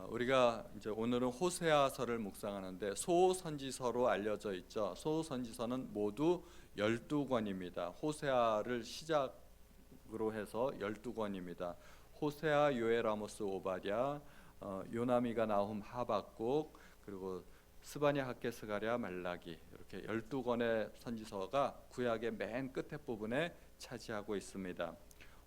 우리가 이제 오늘은 호세아서를 묵상하는데 소선지서로 알려져 있죠. 소선지서는 모두 12권입니다. 호세아를 시작으로 해서 12권입니다. 호세아, 요엘, 아모스, 오바댜, 요나미가, 나훔, 하박국, 그리고 스바냐, 학개, 스가랴, 말라기, 이렇게 12권의 선지서가 구약의 맨 끝에 부분에 차지하고 있습니다.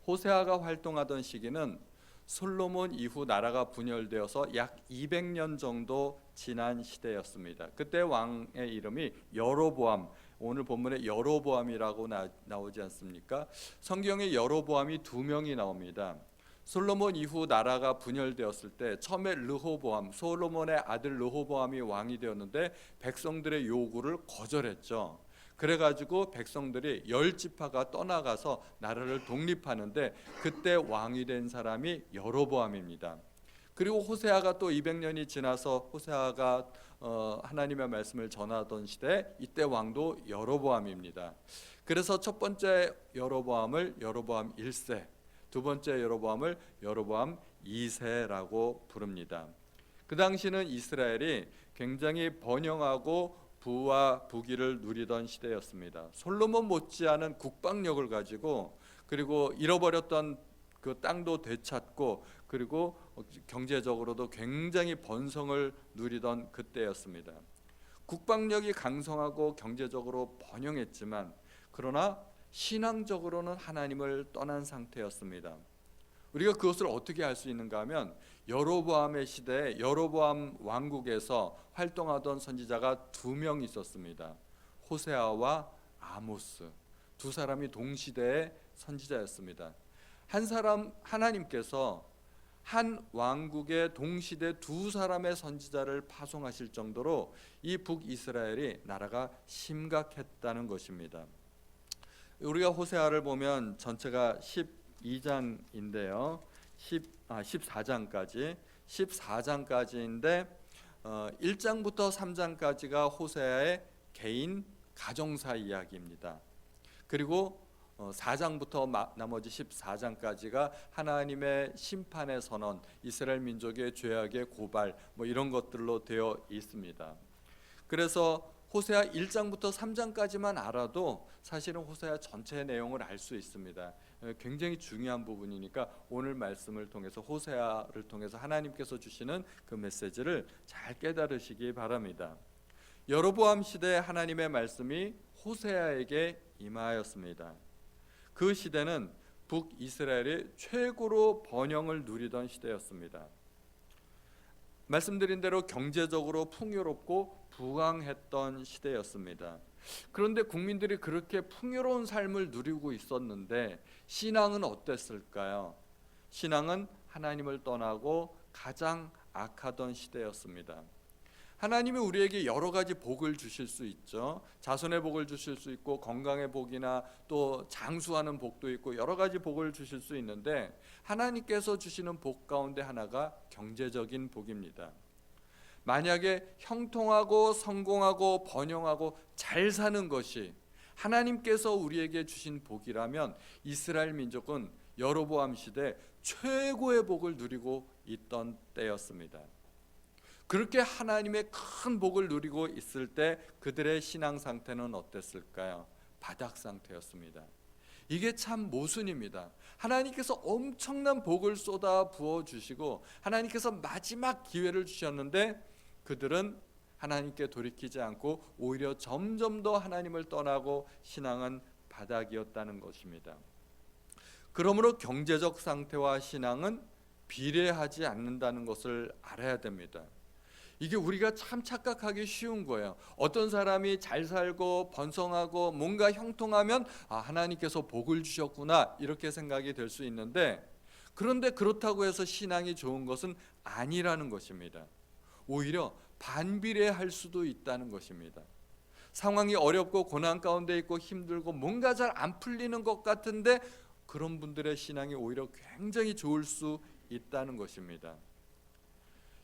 호세아가 활동하던 시기는 솔로몬 이후 나라가 분열되어서 약 200년 정도 지난 시대였습니다. 그때 왕의 이름이 여로보암, 오늘 본문에 여로보암이라고 나오지 않습니까? 성경에 여로보암이 두 명이 나옵니다. 솔로몬 이후 나라가 분열되었을 때 처음에 르호보암, 솔로몬의 아들 르호보암이 왕이 되었는데 백성들의 요구를 거절했죠. 그래가지고 백성들이 10지파가 떠나가서 나라를 독립하는데 그때 왕이 된 사람이 여로보암입니다. 그리고 호세아가 또 200년이 지나서 호세아가 하나님의 말씀을 전하던 시대, 이때 왕도 여로보암입니다. 그래서 첫 번째 여로보암을 여로보암 1세, 두 번째 여로보암을 여로보암 2세라고 부릅니다. 그 당시는 이스라엘이 굉장히 번영하고 부와 부귀를 누리던 시대였습니다. 솔로몬 못지않은 국방력을 가지고, 그리고 잃어버렸던 그 땅도 되찾고, 그리고 경제적으로도 굉장히 번성을 누리던 그때였습니다. 국방력이 강성하고 경제적으로 번영했지만 그러나 신앙적으로는 하나님을 떠난 상태였습니다. 우리가 그것을 어떻게 알 수 있는가 하면 여로보암의 시대에 여로보암 왕국에서 활동하던 선지자가 두 명 있었습니다. 호세아와 아모스, 두 사람이 동시대의 선지자였습니다. 한 사람, 하나님께서 한 왕국의 동시대 두 사람의 선지자를 파송하실 정도로 이 북이스라엘이 나라가 심각했다는 것입니다. 우리가 호세아를 보면 전체가 12장인데요. 14장까지인데 1장부터 3장까지가 호세아의 개인 가정사 이야기입니다. 그리고 4장부터 나머지 14장까지가 하나님의 심판의 선언, 이스라엘 민족의 죄악의 고발, 이런 것들로 되어 있습니다. 그래서 호세아 1장부터 3장까지만 알아도 사실은 호세아 전체 내용을 알 수 있습니다. 굉장히 중요한 부분이니까 오늘 말씀을 통해서, 호세아를 통해서 하나님께서 주시는 그 메시지를 잘 깨달으시기 바랍니다. 여로보암 시대에 하나님의 말씀이 호세아에게 임하였습니다. 그 시대는 북이스라엘이 최고로 번영을 누리던 시대였습니다. 말씀드린 대로 경제적으로 풍요롭고 부강했던 시대였습니다. 그런데 국민들이 그렇게 풍요로운 삶을 누리고 있었는데 신앙은 어땠을까요? 신앙은 하나님을 떠나고 가장 악하던 시대였습니다. 하나님이 우리에게 여러 가지 복을 주실 수 있죠. 자손의 복을 주실 수 있고, 건강의 복이나 또 장수하는 복도 있고, 여러 가지 복을 주실 수 있는데 하나님께서 주시는 복 가운데 하나가 경제적인 복입니다. 만약에 형통하고 성공하고 번영하고 잘 사는 것이 하나님께서 우리에게 주신 복이라면 이스라엘 민족은 여로보암 시대 최고의 복을 누리고 있던 때였습니다. 그렇게 하나님의 큰 복을 누리고 있을 때 그들의 신앙 상태는 어땠을까요? 바닥 상태였습니다. 이게 참 모순입니다. 하나님께서 엄청난 복을 쏟아 부어주시고 하나님께서 마지막 기회를 주셨는데 그들은 하나님께 돌이키지 않고 오히려 점점 더 하나님을 떠나고 신앙은 바닥이었다는 것입니다. 그러므로 경제적 상태와 신앙은 비례하지 않는다는 것을 알아야 됩니다. 이게 우리가 참 착각하기 쉬운 거예요. 어떤 사람이 잘 살고 번성하고 뭔가 형통하면 하나님께서 복을 주셨구나, 이렇게 생각이 될 수 있는데, 그런데 그렇다고 해서 신앙이 좋은 것은 아니라는 것입니다. 오히려 반비례할 수도 있다는 것입니다. 상황이 어렵고 고난 가운데 있고 힘들고 뭔가 잘 안 풀리는 것 같은데 그런 분들의 신앙이 오히려 굉장히 좋을 수 있다는 것입니다.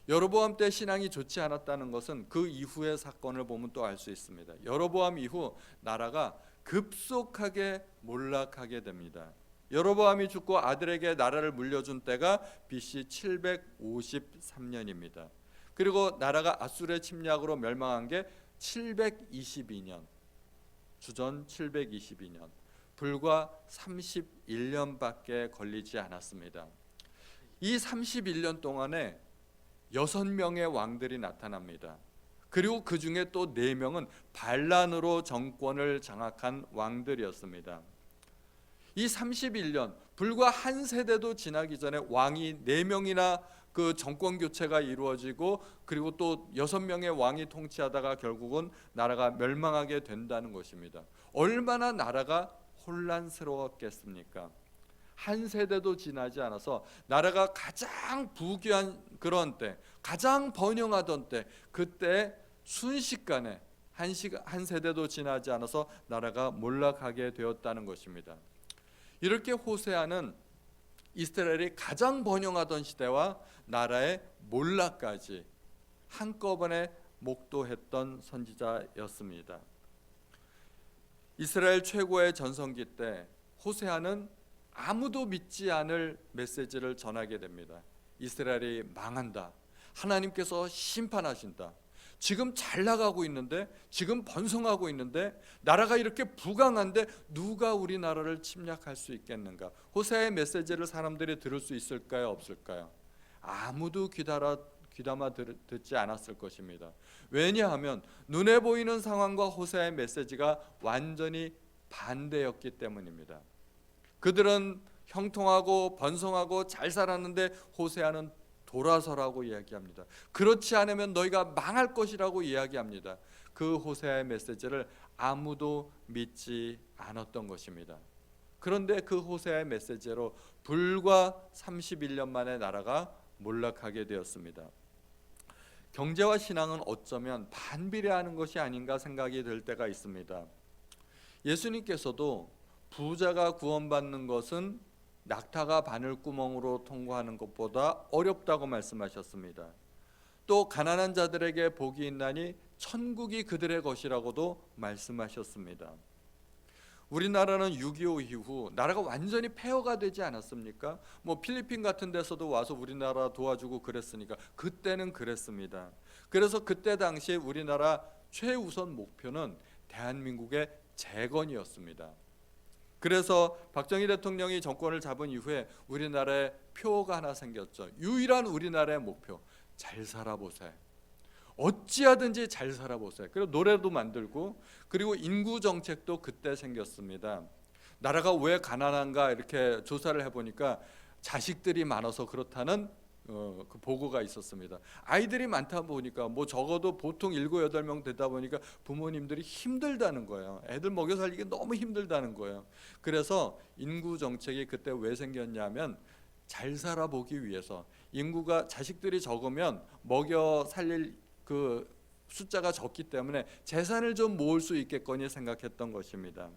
여로보암 때 신앙이 좋지 않았다는 것은 그 이후의 사건을 보면 또 알 수 있습니다. 여로보암 이후 나라가 급속하게 몰락하게 됩니다. 여로보암이 죽고 아들에게 나라를 물려준 때가 BC 753년입니다. 그리고 나라가 아수르의 침략으로 멸망한 게 722년, 주전 722년, 불과 31년밖에 걸리지 않았습니다. 이 31년 동안에 6명의 왕들이 나타납니다. 그리고 그 중에 또 4명은 반란으로 정권을 장악한 왕들이었습니다. 이 31년, 불과 한 세대도 지나기 전에 왕이 4명이나 그 정권 교체가 이루어지고, 그리고 또 6명의 왕이 통치하다가 결국은 나라가 멸망하게 된다는 것입니다. 얼마나 나라가 혼란스러웠겠습니까? 한 세대도 지나지 않아서 나라가 가장 부귀한 그런 때, 가장 번영하던 때, 그때 순식간에 한 세대도 지나지 않아서 나라가 몰락하게 되었다는 것입니다. 이렇게 호세아는 이스라엘이 가장 번영하던 시대와 나라의 몰락까지 한꺼번에 목도했던 선지자였습니다. 이스라엘 최고의 전성기 때 호세아는 아무도 믿지 않을 메시지를 전하게 됩니다. 이스라엘이 망한다. 하나님께서 심판하신다. 지금 잘 나가고 있는데, 지금 번성하고 있는데, 나라가 이렇게 부강한데 누가 우리나라를 침략할 수 있겠는가? 호세아의 메시지를 사람들이 들을 수 있을까요? 없을까요? 아무도 귀담아 듣지 않았을 것입니다. 왜냐하면 눈에 보이는 상황과 호세아의 메시지가 완전히 반대였기 때문입니다. 그들은 형통하고 번성하고 잘 살았는데 호세아는 돌아서라고 이야기합니다. 그렇지 않으면 너희가 망할 것이라고 이야기합니다. 그 호세아의 메시지를 아무도 믿지 않았던 것입니다. 그런데 그 호세아의 메시지로 불과 31년 만에 나라가 몰락하게 되었습니다. 경제와 신앙은 어쩌면 반비례하는 것이 아닌가 생각이 들 때가 있습니다. 예수님께서도 부자가 구원받는 것은 낙타가 바늘구멍으로 통과하는 것보다 어렵다고 말씀하셨습니다. 또 가난한 자들에게 복이 있나니 천국이 그들의 것이라고도 말씀하셨습니다. 우리나라는 6.25 이후 나라가 완전히 폐허가 되지 않았습니까? 필리핀 같은 데서도 와서 우리나라 도와주고 그랬으니까 그때는 그랬습니다. 그래서 그때 당시 우리나라 최우선 목표는 대한민국의 재건이었습니다. 그래서 박정희 대통령이 정권을 잡은 이후에 우리나라에 표가 하나 생겼죠. 유일한 우리나라의 목표, 잘 살아보세. 어찌하든지 잘 살아보세. 그리고 노래도 만들고, 그리고 인구 정책도 그때 생겼습니다. 나라가 왜 가난한가 이렇게 조사를 해보니까 자식들이 많아서 그렇다는 그 보고가 있었습니다. 아이들이 많다 보니까 적어도 보통 7, 8명 되다 보니까 부모님들이 힘들다는 거예요. 애들 먹여 살리기 너무 힘들다는 거예요. 그래서 인구 정책이 그때 왜 생겼냐면 잘 살아보기 위해서, 인구가 자식들이 적으면 먹여 살릴 그 숫자가 적기 때문에 재산을 좀 모을 수 있겠거니 생각했던 것입니다.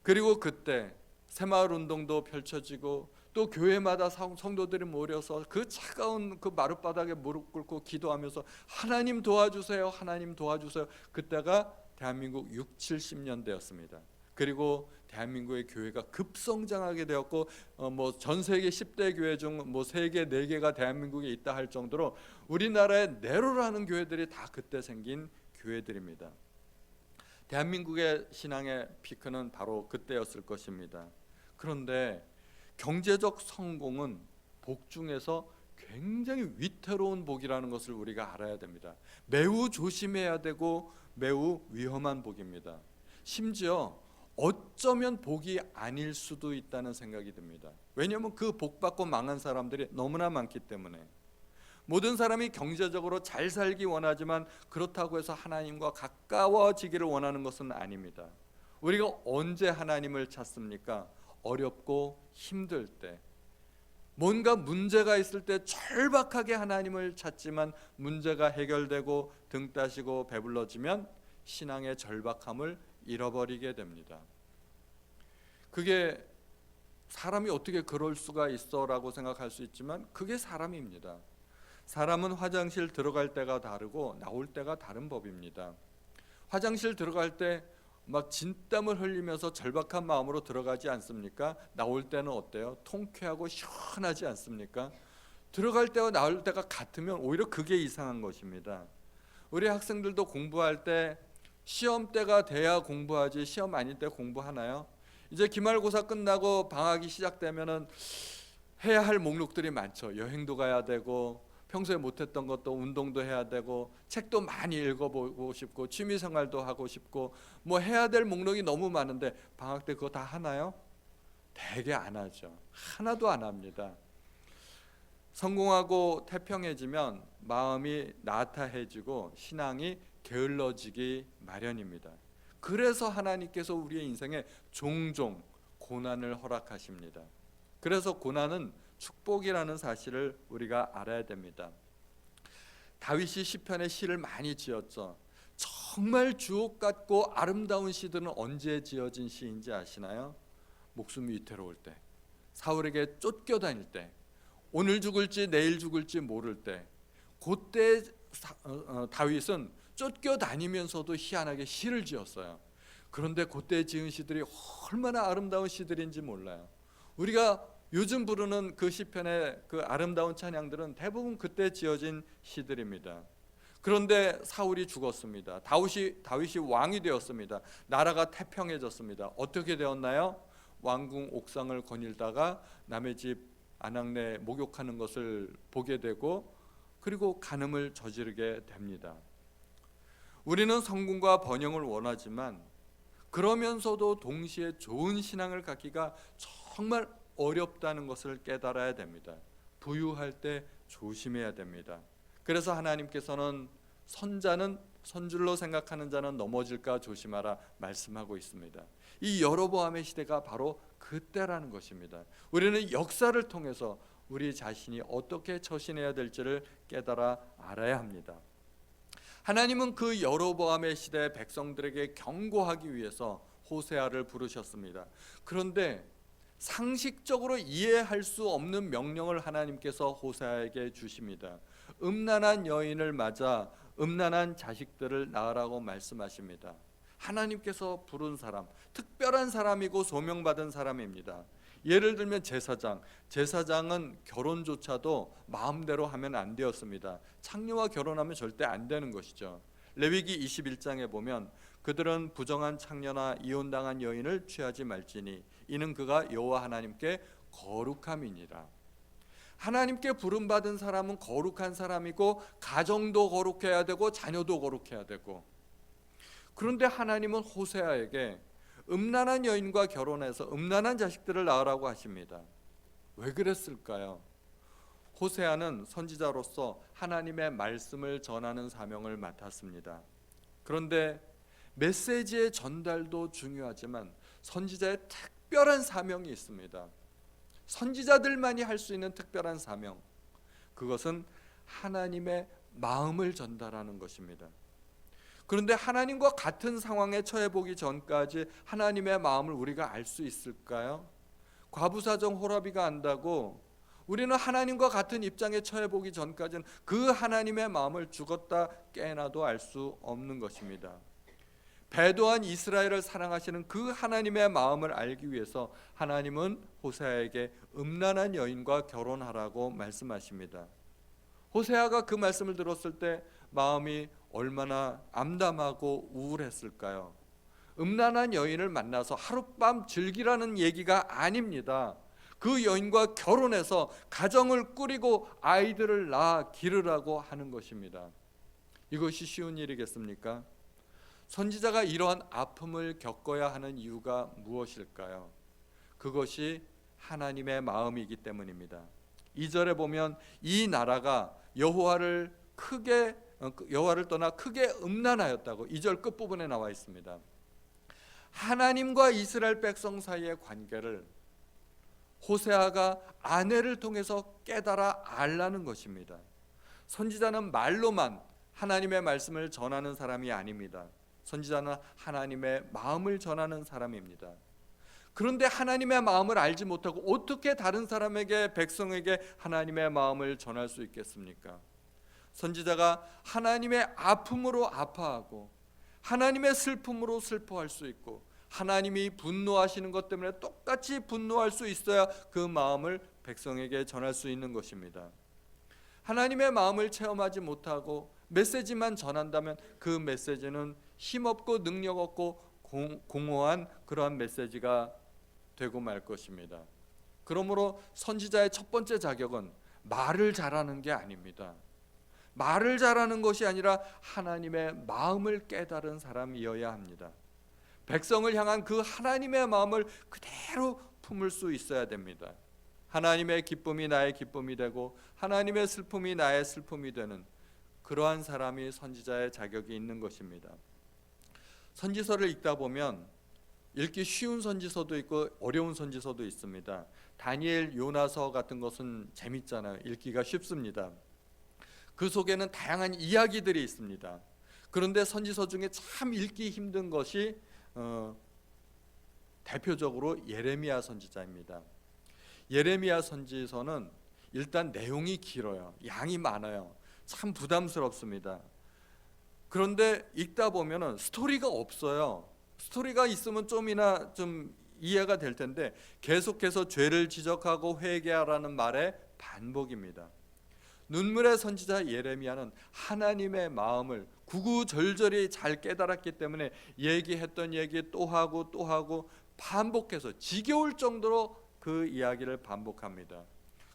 그리고 그때 새마을 운동도 펼쳐지고, 또 교회마다 성도들이 모여서 그 차가운 그 마룻바닥에 무릎 꿇고 기도하면서 하나님 도와주세요, 하나님 도와주세요. 그때가 대한민국 6, 70년대였습니다. 그리고 대한민국의 교회가 급성장하게 되었고, 전 세계 10대 교회 중 세계 4개가 대한민국에 있다 할 정도로 우리나라에 네로라는 교회들이 다 그때 생긴 교회들입니다. 대한민국의 신앙의 피크는 바로 그때였을 것입니다. 그런데 경제적 성공은 복 중에서 굉장히 위태로운 복이라는 것을 우리가 알아야 됩니다. 매우 조심해야 되고 매우 위험한 복입니다. 심지어 어쩌면 복이 아닐 수도 있다는 생각이 듭니다. 왜냐하면 그 복 받고 망한 사람들이 너무나 많기 때문에. 모든 사람이 경제적으로 잘 살기 원하지만 그렇다고 해서 하나님과 가까워지기를 원하는 것은 아닙니다. 우리가 언제 하나님을 찾습니까? 어렵고 힘들 때, 뭔가 문제가 있을 때 절박하게 하나님을 찾지만 문제가 해결되고 등 따시고 배불러지면 신앙의 절박함을 잃어버리게 됩니다. 그게 사람이 어떻게 그럴 수가 있어라고 생각할 수 있지만 그게 사람입니다. 사람은 화장실 들어갈 때가 다르고 나올 때가 다른 법입니다. 화장실 들어갈 때 막 진땀을 흘리면서 절박한 마음으로 들어가지 않습니까? 나올 때는 어때요? 통쾌하고 시원하지 않습니까? 들어갈 때와 나올 때가 같으면 오히려 그게 이상한 것입니다. 우리 학생들도 공부할 때 시험 때가 돼야 공부하지 시험 아닐 때 공부하나요? 이제 기말고사 끝나고 방학이 시작되면은 해야 할 목록들이 많죠. 여행도 가야 되고 평소에 못했던 것도 운동도 해야 되고 책도 많이 읽어보고 싶고 취미생활도 하고 싶고 뭐 해야 될 목록이 너무 많은데 방학 때 그거 다 하나요? 되게 안 하죠. 하나도 안 합니다. 성공하고 태평해지면 마음이 나태해지고 신앙이 게을러지기 마련입니다. 그래서 하나님께서 우리의 인생에 종종 고난을 허락하십니다. 그래서 고난은 축복이라는 사실을 우리가 알아야 됩니다. 다윗이 시편에 시를 많이 지었죠. 정말 주옥 같고 아름다운 시들은 언제 지어진 시인지 아시나요? 목숨이 위태로울 때, 사울에게 쫓겨다닐 때, 오늘 죽을지 내일 죽을지 모를 때, 그때 다윗은 쫓겨다니면서도 희한하게 시를 지었어요. 그런데 그때 지은 시들이 얼마나 아름다운 시들인지 몰라요. 우리가 요즘 부르는 그 시편의 그 아름다운 찬양들은 대부분 그때 지어진 시들입니다. 그런데 사울이 죽었습니다. 다윗이 왕이 되었습니다. 나라가 태평해졌습니다. 어떻게 되었나요? 왕궁 옥상을 거닐다가 남의 집 아낙네 목욕하는 것을 보게 되고 그리고 간음을 저지르게 됩니다. 우리는 성공과 번영을 원하지만 그러면서도 동시에 좋은 신앙을 갖기가 정말 어렵다는 것을 깨달아야 됩니다. 부유할 때 조심해야 됩니다. 그래서 하나님께서는 선줄로 생각하는 자는 넘어질까 조심하라 말씀하고 있습니다. 이 여로보암의 시대가 바로 그때라는 것입니다. 우리는 역사를 통해서 우리 자신이 어떻게 처신해야 될지를 깨달아 알아야 합니다. 하나님은 그 여로보암의 시대 백성들에게 경고하기 위해서 호세아를 부르셨습니다. 그런데 상식적으로 이해할 수 없는 명령을 하나님께서 호세아에게 주십니다. 음란한 여인을 맞아 음란한 자식들을 낳으라고 말씀하십니다. 하나님께서 부른 사람, 특별한 사람이고 소명받은 사람입니다. 예를 들면 제사장은 결혼조차도 마음대로 하면 안 되었습니다. 창녀와 결혼하면 절대 안 되는 것이죠. 레위기 21장에 보면 그들은 부정한 창녀나 이혼당한 여인을 취하지 말지니 이는 그가 여호와 하나님께 거룩함이니라. 하나님께 부름받은 사람은 거룩한 사람이고 가정도 거룩해야 되고 자녀도 거룩해야 되고, 그런데 하나님은 호세아에게 음란한 여인과 결혼해서 음란한 자식들을 낳으라고 하십니다. 왜 그랬을까요? 호세아는 선지자로서 하나님의 말씀을 전하는 사명을 맡았습니다. 그런데 메시지의 전달도 중요하지만 선지자의 특별한 사명이 있습니다. 선지자들만이 할 수 있는 특별한 사명, 그것은 하나님의 마음을 전달하는 것입니다. 그런데 하나님과 같은 상황에 처해보기 전까지 하나님의 마음을 우리가 알 수 있을까요? 과부사정 호라비가 안다고 우리는 하나님과 같은 입장에 처해보기 전까지는 그 하나님의 마음을 죽었다 깨어나도 알 수 없는 것입니다. 배도한 이스라엘을 사랑하시는 그 하나님의 마음을 알기 위해서 하나님은 호세아에게 음란한 여인과 결혼하라고 말씀하십니다. 호세아가 그 말씀을 들었을 때 마음이 얼마나 암담하고 우울했을까요? 음란한 여인을 만나서 하룻밤 즐기라는 얘기가 아닙니다. 그 여인과 결혼해서 가정을 꾸리고 아이들을 낳아 기르라고 하는 것입니다. 이것이 쉬운 일이겠습니까? 선지자가 이러한 아픔을 겪어야 하는 이유가 무엇일까요? 그것이 하나님의 마음이기 때문입니다. 2절에 보면 이 나라가 여호와를 떠나 크게 음란하였다고 2절 끝부분에 나와 있습니다. 하나님과 이스라엘 백성 사이의 관계를 호세아가 아내를 통해서 깨달아 알라는 것입니다. 선지자는 말로만 하나님의 말씀을 전하는 사람이 아닙니다. 선지자는 하나님의 마음을 전하는 사람입니다. 그런데 하나님의 마음을 알지 못하고 어떻게 다른 사람에게, 백성에게 하나님의 마음을 전할 수 있겠습니까? 선지자가 하나님의 아픔으로 아파하고 하나님의 슬픔으로 슬퍼할 수 있고 하나님이 분노하시는 것 때문에 똑같이 분노할 수 있어야 그 마음을 백성에게 전할 수 있는 것입니다. 하나님의 마음을 체험하지 못하고 메시지만 전한다면 그 메시지는 힘없고 능력 없고 공허한 그러한 메시지가 되고 말 것입니다. 그러므로 선지자의 첫 번째 자격은 말을 잘하는 게 아닙니다. 말을 잘하는 것이 아니라 하나님의 마음을 깨달은 사람이어야 합니다. 백성을 향한 그 하나님의 마음을 그대로 품을 수 있어야 됩니다. 하나님의 기쁨이 나의 기쁨이 되고 하나님의 슬픔이 나의 슬픔이 되는 그러한 사람이 선지자의 자격이 있는 것입니다. 선지서를 읽다 보면 읽기 쉬운 선지서도 있고 어려운 선지서도 있습니다. 다니엘, 요나서 같은 것은 재밌잖아요. 읽기가 쉽습니다. 그 속에는 다양한 이야기들이 있습니다. 그런데 선지서 중에 참 읽기 힘든 것이 대표적으로 예레미야 선지자입니다. 예레미야 선지서는 일단 내용이 길어요. 양이 많아요. 참 부담스럽습니다. 그런데 읽다 보면은 스토리가 없어요. 스토리가 있으면 좀이나 좀 이해가 될 텐데 계속해서 죄를 지적하고 회개하라는 말의 반복입니다. 눈물의 선지자 예레미야는 하나님의 마음을 구구절절히 잘 깨달았기 때문에 얘기했던 얘기 또 하고 또 하고 반복해서 지겨울 정도로 그 이야기를 반복합니다.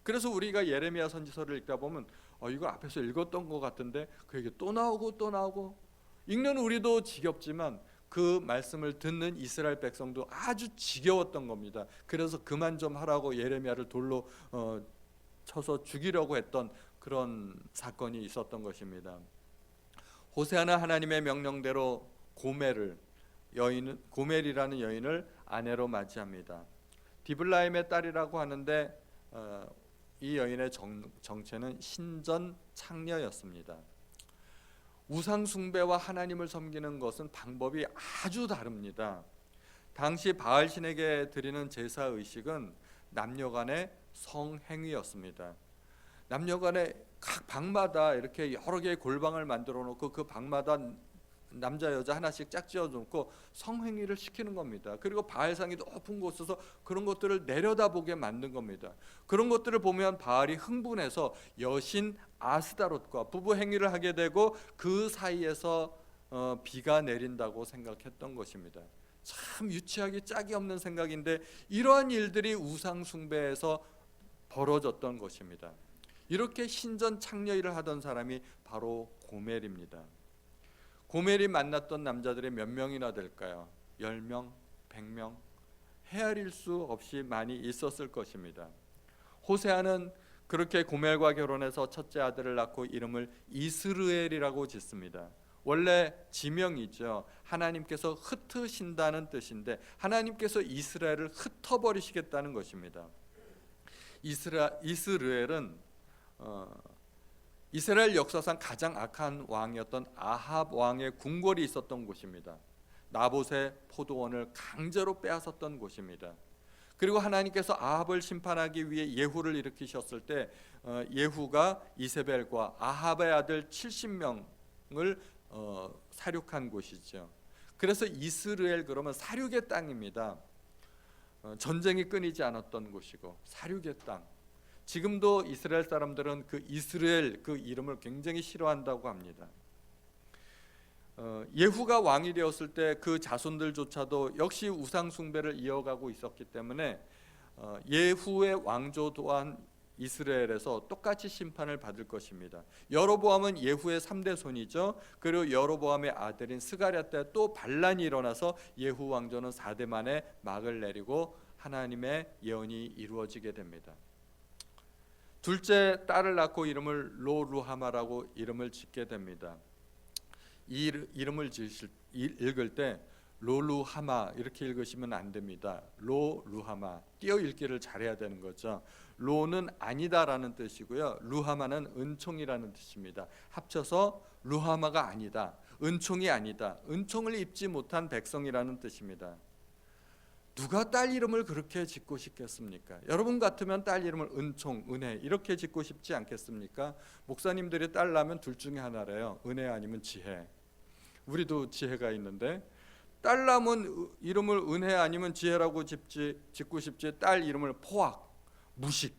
그래서 우리가 예레미야 선지서를 읽다 보면 이거 앞에서 읽었던 것 같은데 그 얘기 또 나오고 또 나오고, 읽는 우리도 지겹지만 그 말씀을 듣는 이스라엘 백성도 아주 지겨웠던 겁니다. 그래서 그만 좀 하라고 예레미야를 돌로 쳐서 죽이려고 했던 그런 사건이 있었던 것입니다. 호세아는 하나님의 명령대로 고멜이라는 여인을 아내로 맞이합니다. 디블라임의 딸이라고 하는데 이 여인의 정체는 신전 창녀였습니다. 우상 숭배와 하나님을 섬기는 것은 방법이 아주 다릅니다. 당시 바알 신에게 드리는 제사 의식은 남녀간의 성행위였습니다. 남녀간에 각 방마다 이렇게 여러 개의 골방을 만들어 놓고 그 방마다 남자 여자 하나씩 짝지어 놓고 성행위를 시키는 겁니다. 그리고 바알상이 높은 곳에서 그런 것들을 내려다보게 만든 겁니다. 그런 것들을 보면 바알이 흥분해서 여신 아스다롯과 부부 행위를 하게 되고 그 사이에서 비가 내린다고 생각했던 것입니다. 참 유치하기 짝이 없는 생각인데 이러한 일들이 우상 숭배에서 벌어졌던 것입니다. 이렇게 신전 창녀일을 하던 사람이 바로 고멜입니다. 고멜이 만났던 남자들이 몇 명이나 될까요? 10명, 100명, 헤아릴 수 없이 많이 있었을 것입니다. 호세아는 그렇게 고멜과 결혼해서 첫째 아들을 낳고 이름을 이스르엘이라고 짓습니다. 원래 지명이죠. 하나님께서 흩으신다는 뜻인데 하나님께서 이스라엘을 흩어버리시겠다는 것입니다. 이스라엘은 이스라엘 역사상 가장 악한 왕이었던 아합 왕의 궁궐이 있었던 곳입니다. 나봇의 포도원을 강제로 빼앗았던 곳입니다. 그리고 하나님께서 아합을 심판하기 위해 예후를 일으키셨을 때 예후가 이세벨과 아합의 아들 70명을 사륙한 곳이죠. 그래서 이스라엘 그러면 사륙의 땅입니다. 전쟁이 끊이지 않았던 곳이고 사륙의 땅. 지금도 이스라엘 사람들은 그 이스라엘 그 이름을 굉장히 싫어한다고 합니다. 예후가 왕이 되었을 때 그 자손들조차도 역시 우상 숭배를 이어가고 있었기 때문에 예후의 왕조 또한 이스라엘에서 똑같이 심판을 받을 것입니다. 여로보암은 예후의 3대 손이죠. 그리고 여로보암의 아들인 스가랴 때 또 반란이 일어나서 예후 왕조는 4대 만에 막을 내리고 하나님의 예언이 이루어지게 됩니다. 둘째 딸을 낳고 이름을 로루하마라고 이름을 짓게 됩니다. 이 이름을 읽을 때 로루하마 이렇게 읽으시면 안 됩니다. 로루하마 띄어 읽기를 잘해야 되는 거죠. 로는 아니다라는 뜻이고요. 루하마는 은총이라는 뜻입니다. 합쳐서 루하마가 아니다, 은총이 아니다, 은총을 입지 못한 백성이라는 뜻입니다. 누가 딸 이름을 그렇게 짓고 싶겠습니까? 여러분 같으면 딸 이름을 은총, 은혜 이렇게 짓고 싶지 않겠습니까? 목사님들이 딸 낳으면 둘 중에 하나래요. 은혜 아니면 지혜. 우리도 지혜가 있는데 딸 남은 이름을 은혜 아니면 지혜라고 짓고 싶지 딸 이름을 포악, 무식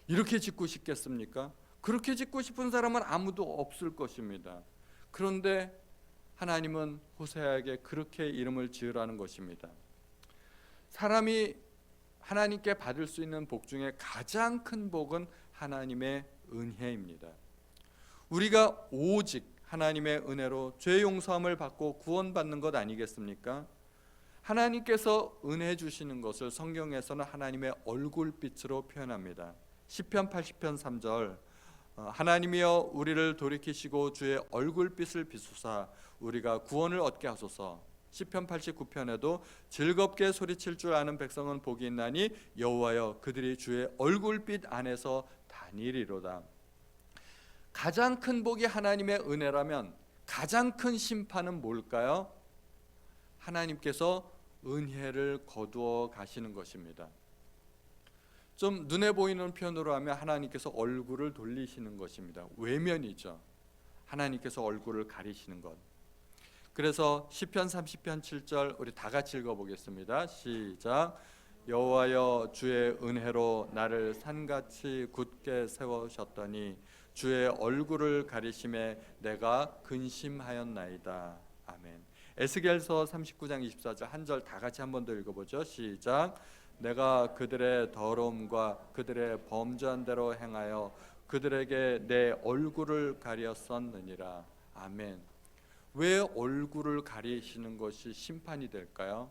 이렇게 짓고 싶겠습니까? 그렇게 짓고 싶은 사람은 아무도 없을 것입니다. 그런데 하나님은 호세아에게 그렇게 이름을 지으라는 것입니다. 사람이 하나님께 받을 수 있는 복 중에 가장 큰 복은 하나님의 은혜입니다. 우리가 오직 하나님의 은혜로 죄 용서함을 받고 구원받는 것 아니겠습니까? 하나님께서 은혜 주시는 것을 성경에서는 하나님의 얼굴빛으로 표현합니다. 시편 80편 3절 하나님이여 우리를 돌이키시고 주의 얼굴빛을 비추사 우리가 구원을 얻게 하소서. 시편 89편에도 즐겁게 소리칠 줄 아는 백성은 복이 있나니 여호와여 그들이 주의 얼굴빛 안에서 다니리로다. 가장 큰 복이 하나님의 은혜라면 가장 큰 심판은 뭘까요? 하나님께서 은혜를 거두어 가시는 것입니다. 좀 눈에 보이는 표현으로 하면 하나님께서 얼굴을 돌리시는 것입니다. 외면이죠. 하나님께서 얼굴을 가리시는 것. 그래서 시편 30편 7절 우리 다 같이 읽어보겠습니다. 시작. 여호와여 주의 은혜로 나를 산같이 굳게 세우셨더니 주의 얼굴을 가리심에 내가 근심하였나이다. 아멘. 에스겔서 39장 24절 한 절 다 같이 한 번 더 읽어보죠. 시작. 내가 그들의 더러움과 그들의 범죄한 대로 행하여 그들에게 내 얼굴을 가렸었느니라. 아멘. 왜 얼굴을 가리시는 것이 심판이 될까요?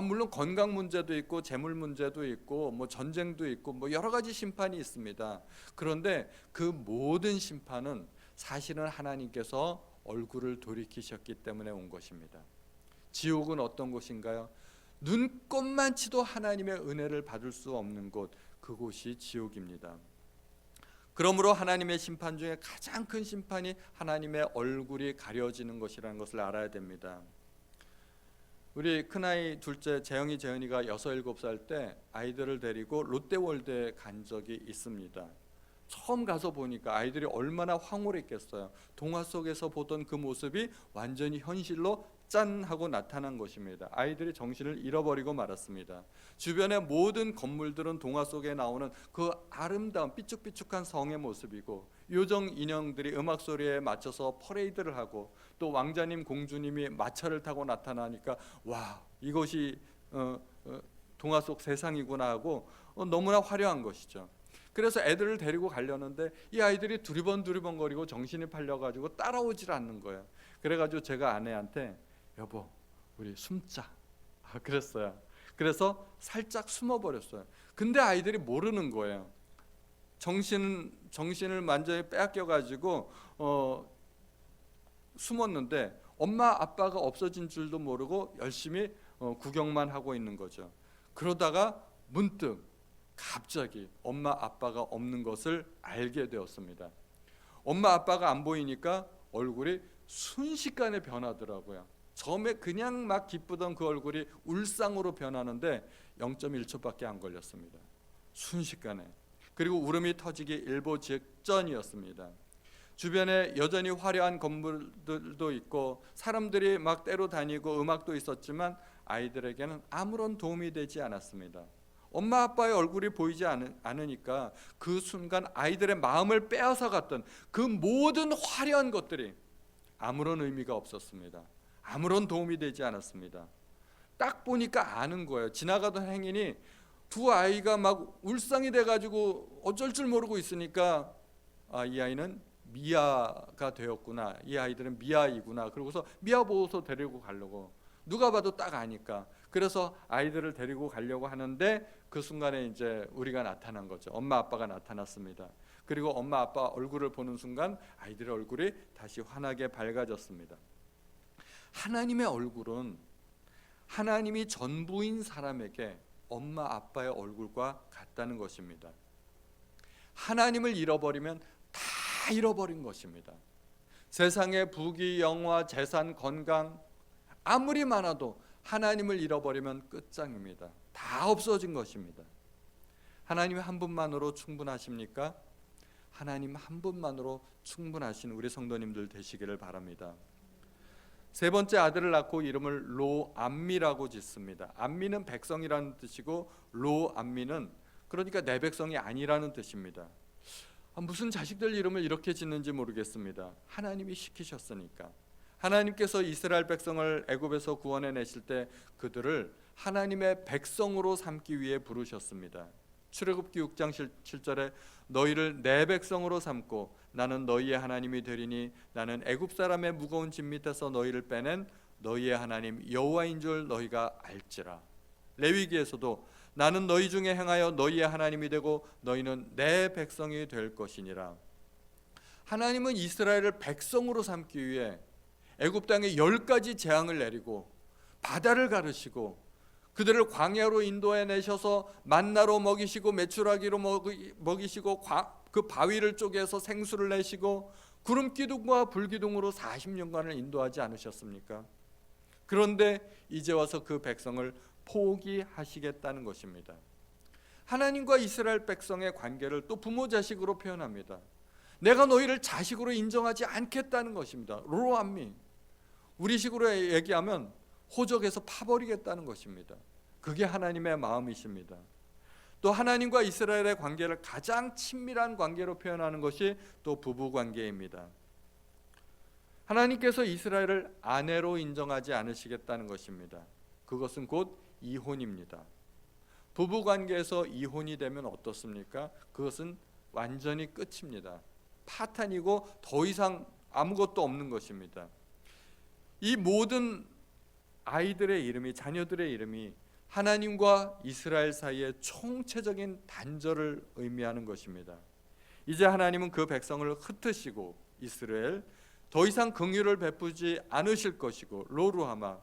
물론 건강 문제도 있고 재물 문제도 있고 뭐 전쟁도 있고 뭐 여러 가지 심판이 있습니다. 그런데 그 모든 심판은 사실은 하나님께서 얼굴을 돌이키셨기 때문에 온 것입니다. 지옥은 어떤 곳인가요? 눈꼽만치도 하나님의 은혜를 받을 수 없는 곳, 그곳이 지옥입니다. 그러므로 하나님의 심판 중에 가장 큰 심판이 하나님의 얼굴이 가려지는 것이라는 것을 알아야 됩니다. 우리 큰아이 둘째 재영이가 6, 7살 때 아이들을 데리고 롯데월드에 간 적이 있습니다. 처음 가서 보니까 아이들이 얼마나 황홀했겠어요. 동화 속에서 보던 그 모습이 완전히 현실로 짠 하고 나타난 것입니다. 아이들이 정신을 잃어버리고 말았습니다. 주변의 모든 건물들은 동화 속에 나오는 그 아름다운 삐쭉삐쭉한 성의 모습이고 요정 인형들이 음악 소리에 맞춰서 퍼레이드를 하고 또 왕자님 공주님이 마차를 타고 나타나니까 와 이것이 동화 속 세상이구나 하고 너무나 화려한 것이죠. 그래서 애들을 데리고 가려는데 이 아이들이 두리번거리고 정신이 팔려가지고 따라오질 않는 거예요. 그래가지고 제가 아내한테 여보 우리 숨자 그랬어요. 그래서 살짝 숨어버렸어요. 근데 아이들이 모르는 거예요. 정신을 완전히 빼앗겨가지고 숨었는데 엄마 아빠가 없어진 줄도 모르고 열심히 구경만 하고 있는 거죠. 그러다가 문득 갑자기 엄마 아빠가 없는 것을 알게 되었습니다. 엄마 아빠가 안 보이니까 얼굴이 순식간에 변하더라고요. 처음에 그냥 막 기쁘던 그 얼굴이 울상으로 변하는데 0.1초밖에 안 걸렸습니다. 순식간에. 그리고 울음이 터지기 일보 직전이었습니다. 주변에 여전히 화려한 건물들도 있고 사람들이 막 때로 다니고 음악도 있었지만 아이들에게는 아무런 도움이 되지 않았습니다. 엄마 아빠의 얼굴이 보이지 않으니까 그 순간 아이들의 마음을 빼앗아 갔던 그 모든 화려한 것들이 아무런 의미가 없었습니다. 아무런 도움이 되지 않았습니다. 딱 보니까 아는 거예요. 지나가던 행인이 두 아이가 막 울상이 돼가지고 어쩔 줄 모르고 있으니까 이 아이는 미아가 되었구나. 이 아이들은 미아이구나. 그러고서 미아 보호소 데리고 가려고 누가 봐도 딱 아니까 그래서 아이들을 데리고 가려고 하는데 그 순간에 이제 우리가 나타난 거죠. 엄마 아빠가 나타났습니다. 그리고 엄마 아빠 얼굴을 보는 순간 아이들의 얼굴이 다시 환하게 밝아졌습니다. 하나님의 얼굴은 하나님이 전부인 사람에게 엄마 아빠의 얼굴과 같다는 것입니다. 하나님을 잃어버리면 다 잃어버린 것입니다. 세상의 부귀, 영화, 재산, 건강 아무리 많아도 하나님을 잃어버리면 끝장입니다. 다 없어진 것입니다. 하나님 한 분만으로 충분하십니까? 하나님 한 분만으로 충분하신 우리 성도님들 되시기를 바랍니다. 세 번째 아들을 낳고 이름을 로암미라고 짓습니다. 암미는 백성이라는 뜻이고 로암미는 그러니까 내 백성이 아니라는 뜻입니다. 무슨 자식들 이름을 이렇게 짓는지 모르겠습니다. 하나님이 시키셨으니까. 하나님께서 이스라엘 백성을 애굽에서 구원해 내실 때 그들을 하나님의 백성으로 삼기 위해 부르셨습니다. 출애굽기 6장 7절에 너희를 내 백성으로 삼고 나는 너희의 하나님이 되리니 나는 애굽 사람의 무거운 짐 밑에서 너희를 빼낸 너희의 하나님 여호와인 줄 너희가 알지라. 레위기에서도 나는 너희 중에 행하여 너희의 하나님이 되고 너희는 내 백성이 될 것이니라. 하나님은 이스라엘을 백성으로 삼기 위해 애굽 땅에 10가지 재앙을 내리고 바다를 가르시고 그들을 광야로 인도해 내셔서 만나로 먹이시고 메추라기로 먹이시고 그 바위를 쪼개서 생수를 내시고 구름 기둥과 불 기둥으로 40년간을 인도하지 않으셨습니까? 그런데 이제 와서 그 백성을 포기하시겠다는 것입니다. 하나님과 이스라엘 백성의 관계를 또 부모 자식으로 표현합니다. 내가 너희를 자식으로 인정하지 않겠다는 것입니다. 로암미, 우리식으로 얘기하면 호적에서 파버리겠다는 것입니다. 그게 하나님의 마음이십니다. 또 하나님과 이스라엘의 관계를 가장 친밀한 관계로 표현하는 것이 또 부부 관계입니다. 하나님께서 이스라엘을 아내로 인정하지 않으시겠다는 것입니다. 그것은 곧 이혼입니다. 부부 관계에서 이혼이 되면 어떻습니까? 그것은 완전히 끝입니다. 파탄이고 더 이상 아무것도 없는 것입니다. 이 모든 아이들의 이름이, 자녀들의 이름이 하나님과 이스라엘 사이의 총체적인 단절을 의미하는 것입니다. 이제 하나님은 그 백성을 흩으시고 이스라엘 더 이상 긍휼을 베푸지 않으실 것이고 로루하마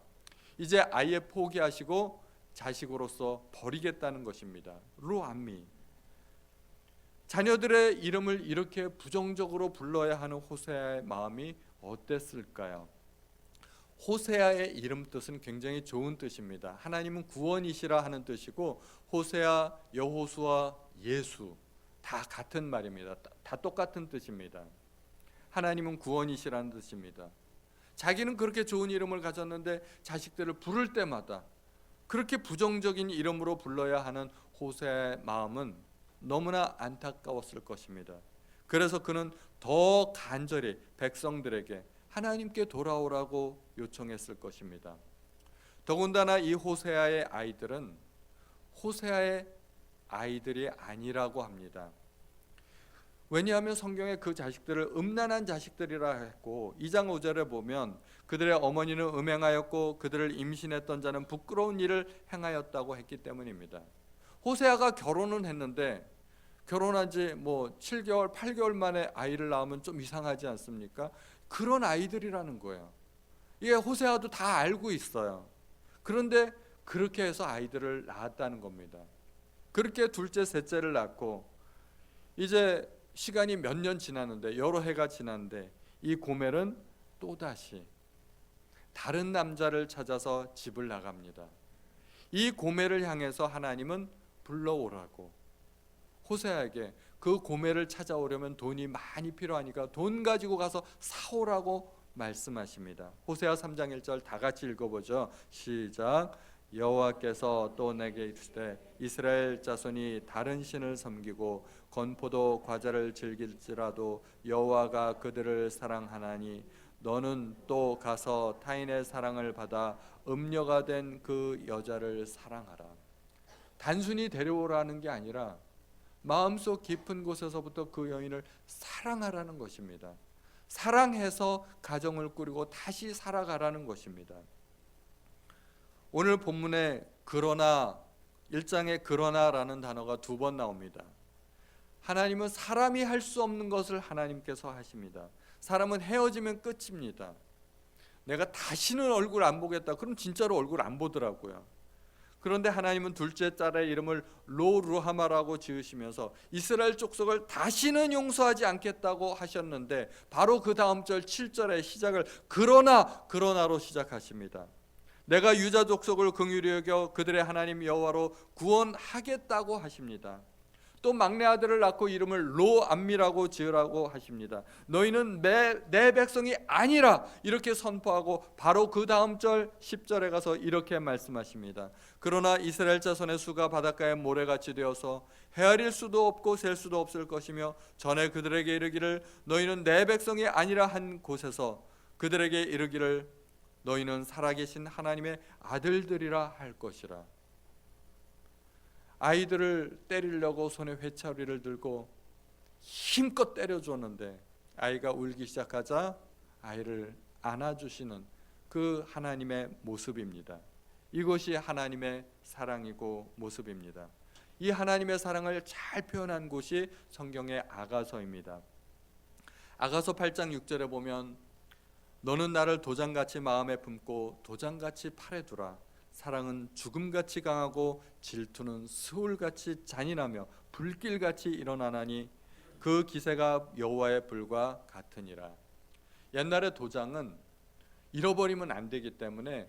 이제 아예 포기하시고 자식으로서 버리겠다는 것입니다. 로암미, 자녀들의 이름을 이렇게 부정적으로 불러야 하는 호세아의 마음이 어땠을까요? 호세아의 이름 뜻은 굉장히 좋은 뜻입니다. 하나님은 구원이시라 하는 뜻이고 호세아, 여호수아, 예수 다 같은 말입니다. 다 똑같은 뜻입니다. 하나님은 구원이시라는 뜻입니다. 자기는 그렇게 좋은 이름을 가졌는데 자식들을 부를 때마다 그렇게 부정적인 이름으로 불러야 하는 호세아의 마음은 너무나 안타까웠을 것입니다. 그래서 그는 더 간절히 백성들에게 하나님께 돌아오라고 요청했을 것입니다. 더군다나 이 호세아의 아이들은 호세아의 아이들이 아니라고 합니다. 왜냐하면 성경에 그 자식들을 음란한 자식들이라 했고 2장 5절에 보면 그들의 어머니는 음행하였고 그들을 임신했던 자는 부끄러운 일을 행하였다고 했기 때문입니다. 호세아가 결혼은 했는데 결혼한 지 7개월, 8개월 만에 아이를 낳으면 좀 이상하지 않습니까? 그런 아이들이라는 거예요. 이게 호세아도 다 알고 있어요. 그런데 그렇게 해서 아이들을 낳았다는 겁니다. 그렇게 둘째, 셋째를 낳고 이제 시간이 몇 년 지났는데 여러 해가 지났는데 이 고멜은 또다시 다른 남자를 찾아서 집을 나갑니다. 이 고멜을 향해서 하나님은 불러오라고 호세아에게 그 고멜을 찾아오려면 돈이 많이 필요하니까 돈 가지고 가서 사오라고 말씀하십니다. 호세아 3장 1절 다 같이 읽어보죠. 시작. 여호와께서 또 내게 이르시되 이스라엘 자손이 다른 신을 섬기고 건포도 과자를 즐길지라도 여호와가 그들을 사랑하나니 너는 또 가서 타인의 사랑을 받아 음녀가 된 그 여자를 사랑하라. 단순히 데려오라는 게 아니라 마음속 깊은 곳에서부터 그 여인을 사랑하라는 것입니다. 사랑해서 가정을 꾸리고 다시 살아가라는 것입니다. 오늘 본문에 그러나 1장에 그러나라는 단어가 2번 나옵니다. 하나님은 사람이 할 수 없는 것을 하나님께서 하십니다. 사람은 헤어지면 끝입니다. 내가 다시는 얼굴 안 보겠다. 그럼 진짜로 얼굴 안 보더라고요. 그런데 하나님은 둘째 딸의 이름을 로루하마라고 지으시면서 이스라엘 족속을 다시는 용서하지 않겠다고 하셨는데 바로 그 다음 절 7절의 시작을 그러나로 시작하십니다. 내가 유다 족속을 긍휼히 여겨 그들의 하나님 여호와로 구원하겠다고 하십니다. 또 막내 아들을 낳고 이름을 로암미라고 지으라고 하십니다. 너희는 내 백성이 아니라 이렇게 선포하고 바로 그 다음 절 10절에 가서 이렇게 말씀하십니다. 그러나 이스라엘 자손의 수가 바닷가의 모래같이 되어서 헤아릴 수도 없고 셀 수도 없을 것이며 전에 그들에게 이르기를 너희는 내 백성이 아니라 한 곳에서 그들에게 이르기를 너희는 살아계신 하나님의 아들들이라 할 것이라. 아이들을 때리려고 손에 회초리를 들고 힘껏 때려줬는데 아이가 울기 시작하자 아이를 안아주시는 그 하나님의 모습입니다. 이것이 하나님의 사랑이고 모습입니다. 이 하나님의 사랑을 잘 표현한 곳이 성경의 아가서입니다. 아가서 8장 6절에 보면 너는 나를 도장같이 마음에 품고 도장같이 팔에 두라. 사랑은 죽음같이 강하고 질투는 스올같이 잔인하며 불길같이 일어나나니 그 기세가 여호와의 불과 같으니라. 옛날에 도장은 잃어버리면 안 되기 때문에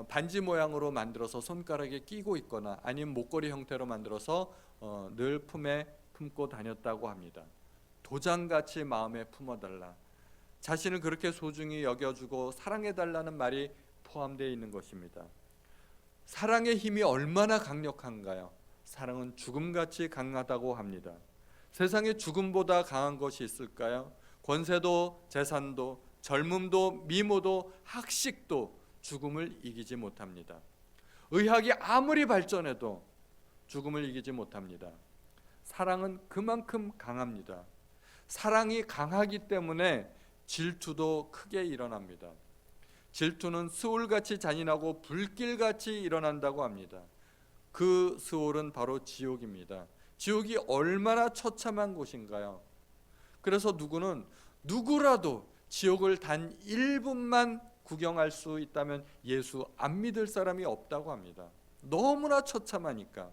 반지 모양으로 만들어서 손가락에 끼고 있거나 아니면 목걸이 형태로 만들어서 늘 품에 품고 다녔다고 합니다. 도장같이 마음에 품어달라. 자신을 그렇게 소중히 여겨주고 사랑해달라는 말이 포함되어 있는 것입니다. 사랑의 힘이 얼마나 강력한가요? 사랑은 죽음같이 강하다고 합니다. 세상에 죽음보다 강한 것이 있을까요? 권세도 재산도 젊음도 미모도 학식도 죽음을 이기지 못합니다. 의학이 아무리 발전해도 죽음을 이기지 못합니다. 사랑은 그만큼 강합니다. 사랑이 강하기 때문에 질투도 크게 일어납니다. 질투는 스올같이 잔인하고 불길같이 일어난다고 합니다. 그 스올은 바로 지옥입니다. 지옥이 얼마나 처참한 곳인가요? 그래서 누구라도 지옥을 단 1분만 구경할 수 있다면 예수 안 믿을 사람이 없다고 합니다. 너무나 처참하니까.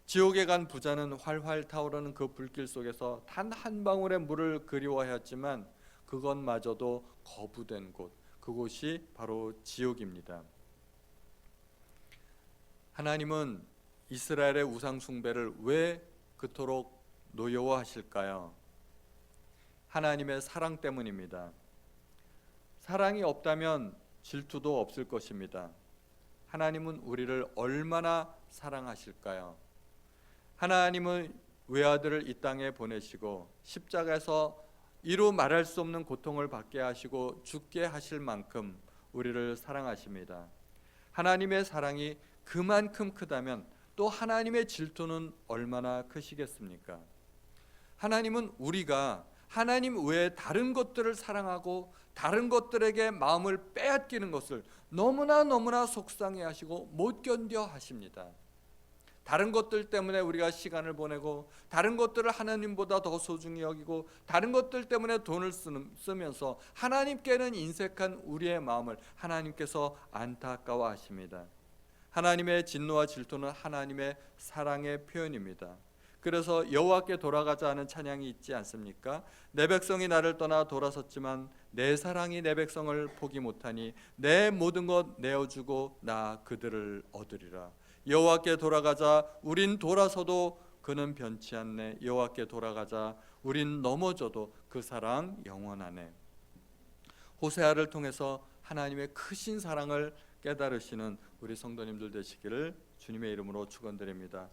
지옥에 간 부자는 활활 타오르는 그 불길 속에서 단 한 방울의 물을 그리워하였지만 그것마저도 거부된 곳, 그곳이 바로 지옥입니다. 하나님은 이스라엘의 우상 숭배를 왜 그토록 노여워하실까요? 하나님의 사랑 때문입니다. 사랑이 없다면 질투도 없을 것입니다. 하나님은 우리를 얼마나 사랑하실까요? 하나님은 외아들을 이 땅에 보내시고 십자가에서 이루 말할 수 없는 고통을 받게 하시고 죽게 하실 만큼 우리를 사랑하십니다. 하나님의 사랑이 그만큼 크다면 또 하나님의 질투는 얼마나 크시겠습니까? 하나님은 우리가 하나님 외에 다른 것들을 사랑하고 다른 것들에게 마음을 빼앗기는 것을 너무나 속상해하시고 못 견뎌 하십니다. 다른 것들 때문에 우리가 시간을 보내고 다른 것들을 하나님보다 더 소중히 여기고 다른 것들 때문에 돈을 쓰면서 하나님께는 인색한 우리의 마음을 하나님께서 안타까워하십니다. 하나님의 진노와 질투는 하나님의 사랑의 표현입니다. 그래서 여호와께 돌아가자 하는 찬양이 있지 않습니까? 내 백성이 나를 떠나 돌아섰지만 내 사랑이 내 백성을 포기 못하니 내 모든 것 내어주고 나 그들을 얻으리라. 여호와께 돌아가자 우린 돌아서도 그는 변치 않네. 여호와께 돌아가자 우린 넘어져도 그 사랑 영원하네. 호세아를 통해서 하나님의 크신 사랑을 깨달으시는 우리 성도님들 되시기를 주님의 이름으로 축원드립니다.